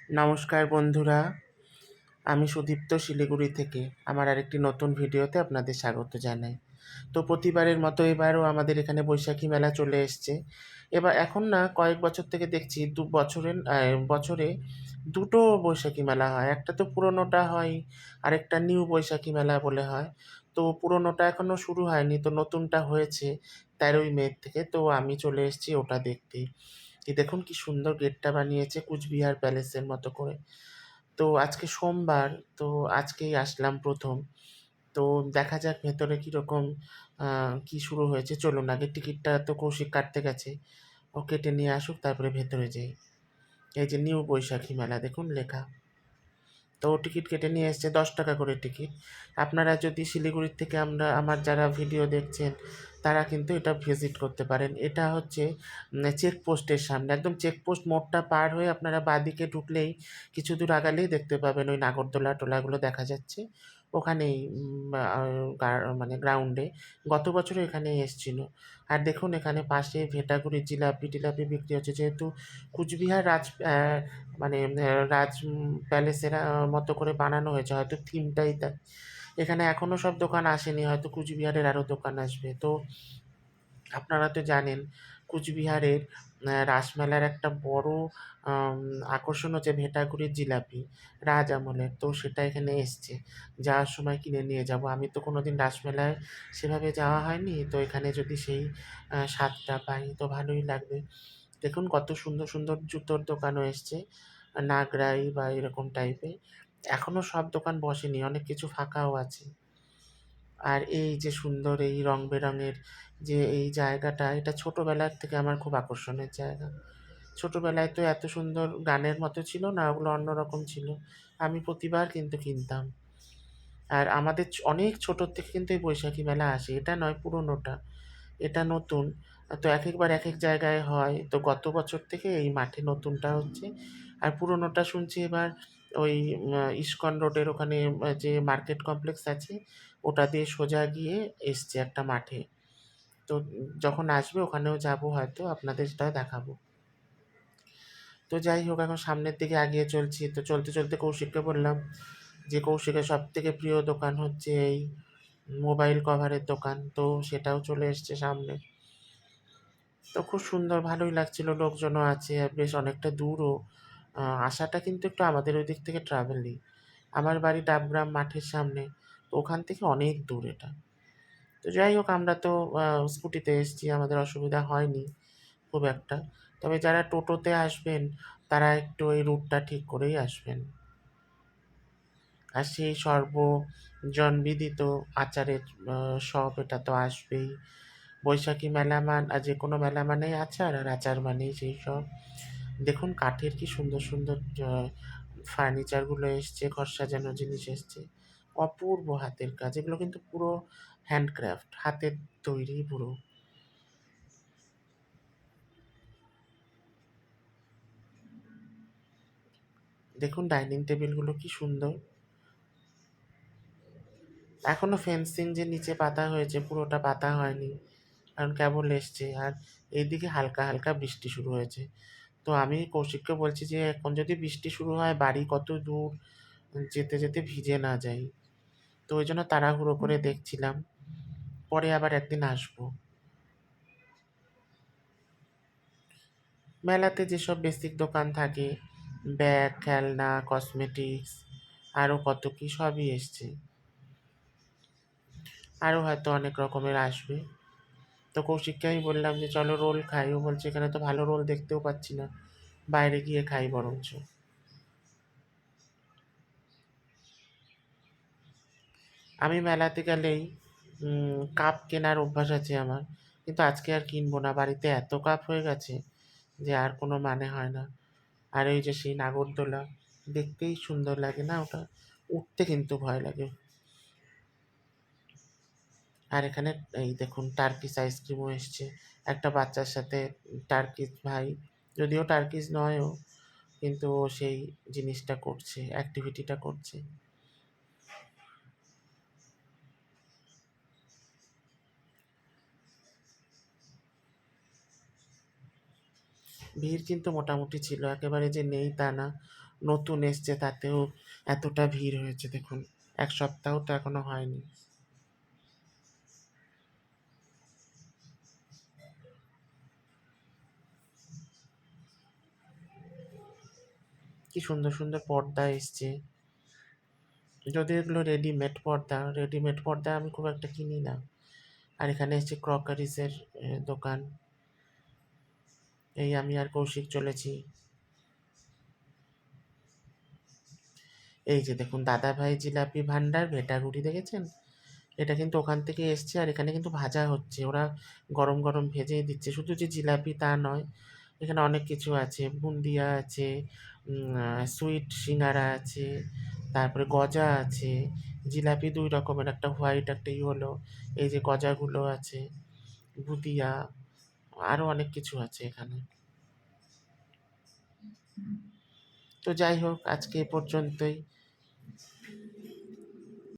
নমস্কার বন্ধুরা, আমি সুদীপ্ত শিলিগুড়ি থেকে আমার আরেকটি নতুন ভিডিওতে আপনাদের স্বাগত জানাই। তো প্রতিবারের মতো এবারও আমাদের এখানে বৈশাখী মেলা চলে এসছে। এবার এখন না কয়েক বছর থেকে দেখছি বছরে দুটো বৈশাখী মেলা হয়। একটা তো পুরোনোটা হয়, আরেকটা নিউ বৈশাখী মেলা বলে হয়। তো পুরোনোটা এখনো শুরু হয়নি, তো নতুনটা হয়েছে 13ই মে থেকে। তো আমি চলে এসেছি ওটা দেখতে। এই দেখুন কি সুন্দর গেটটা বানিয়েছে কুচবিহার প্যালেসের মতো করে। তো আজকে সোমবার, তো আজকেই আসলাম প্রথম। তো দেখা যাক ভেতরে কীরকম কি শুরু হয়েছে। চলুন আগে টিকিটটা তো কৌশিক কাটতে গেছে, ও কেটে নিয়ে আসুক তারপরে ভেতরে যাই। এই যে নিউ বৈশাখী মেলা দেখুন লেখা। তো টিকিট কেটে নিয়ে এসছে 10 টাকা করে টিকিট। আপনারা যদি শিলিগুড়ির থেকে আমার যারা ভিডিও দেখছেন তারা কিন্তু এটা ভিজিট করতে পারেন। এটা হচ্ছে চেকপোস্টের সামনে, একদম চেকপোস্ট মোড়টা পার হয়ে আপনারা বাঁদিকে ঢুকলেই কিছু দূর আগালেই দেখতে পাবেন ওই নাগরদোলা টোলাগুলো দেখা যাচ্ছে ওখানেই, মানে গ্রাউন্ডে। গত বছরও এখানে এসছিল। আর দেখুন এখানে পাশে ভেটাগুড়ির জিলাপি টিলাপি বিক্রি হচ্ছে, যেহেতু কুচবিহার মানে রাজ প্যালেসের মতো করে বানানো হয়েছে, হয়তো থিমটাই তাই। এখানে এখনও সব দোকান আসেনি, হয়তো কুচবিহারের আরও দোকান আসবে। তো আপনারা তো জানেন কুচবিহারের রাসমেলার একটা বড় আম আকর্ষণ হচ্ছে ভেটাগুড়ির জিলাপি, রাজ আমলের। তো সেটা এখানে এসছে। যাওয়ার সময় কিনে নিয়ে যাব। আমি তো কোনোদিন রাসমেলায় সেভাবে যাওয়া হয়নি। তো এখানে যদি সেই স্বাদটা পাই তো ভালোই লাগবে। দেখুন কত সুন্দর, সুন্দর জুতোর দোকানও এসছে। নাগরাই বা এরকম টাইপের। এখনও সব দোকান বসেনি, অনেক কিছু ফাঁকাও আছে। আর এই যে সুন্দর এই রং-বেরঙের যে এই জায়গাটা, এটা ছোটবেলার থেকে আমার খুব আকর্ষণের জায়গা। ছোটবেলায় তো এত সুন্দর গানের মতো ছিল না, ওগুলো অন্যরকম ছিল। আমি প্রতিবার কিন্তু কিনতাম। আর আমাদের অনেক ছোটোর থেকে কিন্তু এই বৈশাখী মেলা আসে। এটা নয় পুরোনোটা, এটা নতুন। তো একেকবার একেক জায়গায় হয়। তো গত বছর থেকে এই মাঠে নতুনটা হচ্ছে। আর পুরোনোটা শুনছি এবার ওই ইস্কন রোডের ওখানে যে মার্কেট কমপ্লেক্স আছে, ওটা দিয়ে সোজা গিয়ে এসছে একটা মাঠে। তো যখন আসবে ওখানেও যাবো, হয়তো আপনাদের সেটাও দেখাবো। তো যাই হোক, এখন সামনের দিকে এগিয়ে চলছি। তো চলতে, চলতে কৌশিককে বললাম যে, কৌশিকের সবথেকে প্রিয় দোকান হচ্ছে এই মোবাইল কভারের দোকান। তো সেটাও চলে এসছে সামনে। তো খুব সুন্দর ভালোই লাগছিল, লোকজনও আছে, আর বেশ অনেকটা দূরও। আসাটা কিন্তু একটু আমাদের ওই দিক থেকে ট্রাভেলই। আমার বাড়ি ডাবগ্রাম মাঠের সামনে, তো ওখান থেকে অনেক দূর এটা। তো যাই হোক, আমরা তো স্কুটিতে এসেছি, আমাদের অসুবিধা হয়নি খুব একটা। তবে যারা টোটোতে আসবেন তারা একটু এই রুটটা ঠিক করেই আসবেন। আর সেই সর্বজনবিদিত আচারের শপ, এটা তো আসবেই। বৈশাখী মেলা আর যে কোনো মেলা মানেই আচার, আর আচার মানেই সেই সব। দেখুন কাঠের কি সুন্দর সুন্দর ফার্নিচারগুলো এসছে, ঘর সাজানোর জিনিস এসছে। অপূর্ব হাতের কাজ, এগুলো কিন্তু পুরো হ্যান্ডক্রাফট, হাতের তৈরি পুরো। দেখুন ডাইনিং টেবিলগুলো কি সুন্দর। এখনো ফেন্সিং যে নিচে পাতা হয়েছে পুরোটা পাতা হয়নি, কারণ কেবল এসছে। আর এইদিকে হালকা হালকা বৃষ্টি শুরু হয়েছে। তো আমি কৌশিককে বলছি যে এখন যদি বৃষ্টি শুরু হয় বাড়ি কত দূর, যেতে যেতে ভিজে না যাই। তো ওই জন্য তাড়াহুড়ো করে দেখছিলাম, পরে আবার একদিন আসবো। মেলাতে যেসব বেসিক দোকান থাকে, ব্যাগ, খেলনা, কসমেটিক্স, আরও কত কি সবই এসছে। আরও হয়তো অনেক রকমের আসবে। তো কৌশিককে আমি বললাম যে চলো রোল খাই। ও বলছে এখানে তো ভালো রোল দেখতেও পাচ্ছি না, বাইরে গিয়ে খাই বরঞ্চ। আমি মেলাতে গেলেই কাপ কেনার অভ্যাস আছে আমার, কিন্তু আজকে আর কিনবো না। বাড়িতে এত কাপ হয়ে গেছে যে আর কোনো মানে হয় না। আর ওই যে সেই নাগরদোলা, দেখতেই সুন্দর লাগে না ওটা, উঠতে কিন্তু ভয় লাগে। আর এখানে এই দেখুন টার্কিশ আইসক্রিমও এসছে একটা বাচ্চার সাথে। টার্কিশ ভাই, যদিও টার্কিশ নয়ও, কিন্তু ও সেই জিনিসটা করছে, অ্যাক্টিভিটিটা করছে। ভিড় কিন্তু মোটামুটি ছিল, একেবারে যে নেই তা না। নতুন এসছে তাতেও এতটা ভিড় হয়েছে দেখুন, 1 সপ্তাহ তো এখনো হয়নি। কি সুন্দর সুন্দর পর্দা এসছে, যদি এগুলো রেডিমেড পর্দা আমি খুব একটা কিনি না। আর এখানে এসছে ক্রকারিসের দোকান। এই আমি আর কৌশিক চলেছি। এই যে দেখুন, দাদাভাই জিলাপি ভান্ডার ভেটাগুড়ি, দেখেছেন? এটা কিন্তু ওখান থেকে এসছে, আর এখানে কিন্তু ভাজা হচ্ছে, ওরা গরম গরম ভেজেই দিচ্ছে। শুধু যে জিলাপি তা নয়, এখানে অনেক কিছু আছে, বুন্দিয়া আছে, সুইট সিঙ্গারা আছে, তারপরে গজা আছে। জিলাপি 2 রকমের, একটা হোয়াইট একটা ইয়েলো। এই যে গজাগুলো আছে, বুদিয়া, আরও অনেক কিছু আছে এখানে। তো যাই হোক, আজকে এ পর্যন্তই।